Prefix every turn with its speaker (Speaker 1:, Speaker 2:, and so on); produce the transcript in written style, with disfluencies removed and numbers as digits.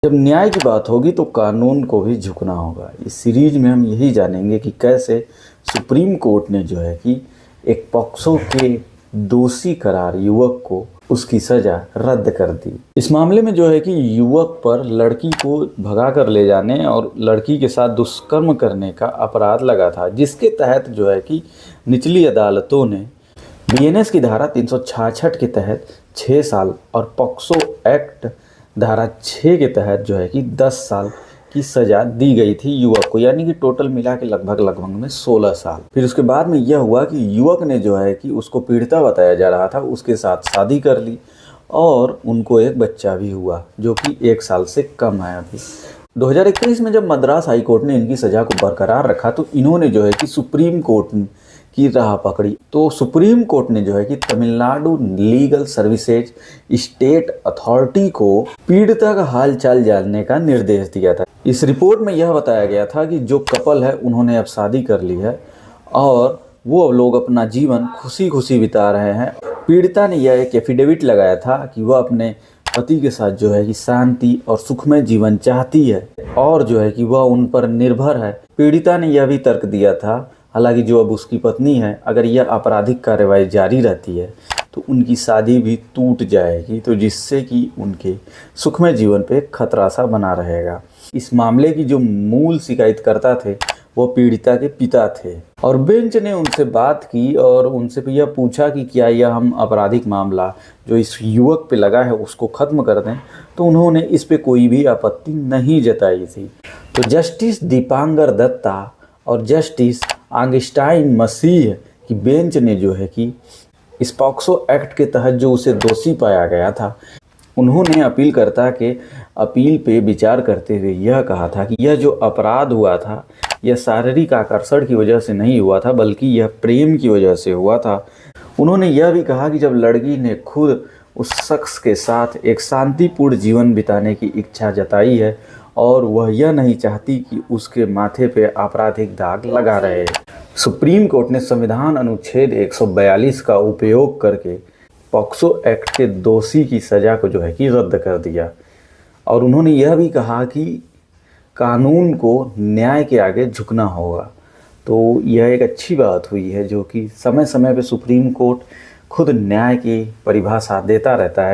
Speaker 1: जब न्याय की बात होगी तो कानून को भी झुकना होगा। इस सीरीज में हम यही जानेंगे कि कैसे सुप्रीम कोर्ट ने जो है कि एक पॉक्सो के दोषी करार युवक को उसकी सजा रद्द कर दी। इस मामले में जो है कि युवक पर लड़की को भगा कर ले जाने और लड़की के साथ दुष्कर्म करने का अपराध लगा था, जिसके तहत जो है कि निचली अदालतों ने बीएनएस की धारा 366 के तहत 6 साल और पॉक्सो एक्ट धारा 6 के तहत जो है कि 10 साल की सजा दी गई थी युवक को, यानी कि टोटल मिला के लगभग में 16 साल। फिर उसके बाद में यह हुआ कि युवक ने जो है कि उसको पीड़िता बताया जा रहा था, उसके साथ शादी कर ली और उनको एक बच्चा भी हुआ जो कि 1 साल से कम है। अभी 2021 में जब मद्रास हाई कोर्ट ने इनकी सजा को बरकरार रखा तो इन्होंने जो है कि सुप्रीम कोर्ट की राह पकड़ी। तो सुप्रीम कोर्ट ने जो है कि Tamil Nadu legal services state authority को पीड़िता का हाल चाल जानने का निर्देश दिया था। इस रिपोर्ट में यह बताया गया था कि जो कपल है उन्होंने अब शादी कर ली है और वो लोग अपना जीवन खुशी खुशी बिता रहे हैं। पीड़िता ने यह एक एफिडेविट लगाया था कि वह अपने पति के साथ जो है कि शांति और सुखमय जीवन चाहती है और जो है कि वह उन पर निर्भर है। पीड़िता ने यह भी तर्क दिया था, हालांकि जो अब उसकी पत्नी है, अगर यह आपराधिक कार्रवाई जारी रहती है तो उनकी शादी भी टूट जाएगी, तो जिससे कि उनके सुखमय जीवन पे खतरा सा बना रहेगा। इस मामले की जो मूल शिकायतकर्ता थे वो पीड़िता के पिता थे और बेंच ने उनसे बात की और उनसे यह पूछा कि क्या यह हम आपराधिक मामला जो इस युवक पे लगा है उसको ख़त्म कर दें, तो उन्होंने इस पे कोई भी आपत्ति नहीं जताई थी। तो जस्टिस दीपांकर दत्ता और जस्टिस ऑगस्टाइन मसीह की बेंच ने जो है कि इस पॉक्सो एक्ट के तहत जो उसे दोषी पाया गया था, उन्होंने अपीलकर्ता के अपील पे विचार करते हुए यह कहा था कि यह जो अपराध हुआ था यह शारीरिक आकर्षण की वजह से नहीं हुआ था, बल्कि यह प्रेम की वजह से हुआ था। उन्होंने यह भी कहा कि जब लड़की ने खुद उस शख्स के साथ एक शांतिपूर्ण जीवन बिताने की इच्छा जताई है और वह यह नहीं चाहती कि उसके माथे पे आपराधिक दाग लगा रहे। सुप्रीम कोर्ट ने संविधान अनुच्छेद 142 का उपयोग करके पॉक्सो एक्ट के दोषी की सज़ा को जो है कि रद्द कर दिया और उन्होंने यह भी कहा कि कानून को न्याय के आगे झुकना होगा। तो यह एक अच्छी बात हुई है जो कि समय समय पे सुप्रीम कोर्ट खुद न्याय की परिभाषा देता रहता है।